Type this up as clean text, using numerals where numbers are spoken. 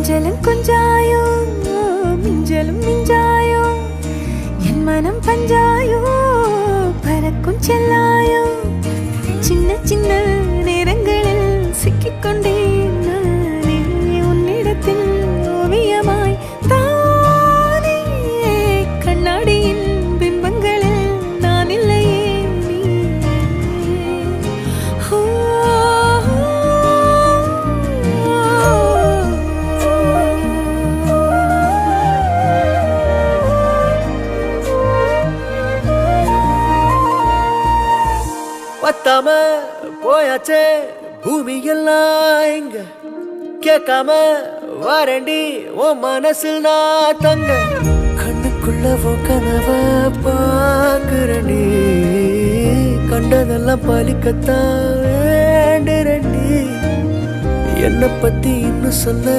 கொஞ்சலும் கொஞ்சாயோ மிஞ்சலும் மிஞ்சாயோ என் மனம் பஞ்சாயோ பறக்கும் செல்லாயோ சின்ன சின்ன நேரங்களில் சிக்கிக்கொண்டேன் நானே உன்னிடத்தில் ஓவியமாய் தானே கண்ணாடியின் பிம்பங்களில் நான் இல்லையே நீ பத்தாம போயாச்சே பூமி எல்லாம் இங்க கேட்காம வாரண்டி உன் மனசில் நான் தங்க கண்ணுக்குள்ள கனவ பாக்குறண்டி கண்டதெல்லாம் பலிக்கத்தான் வேண்டுறண்டி என்னை பத்தி இன்னும் சொல்ல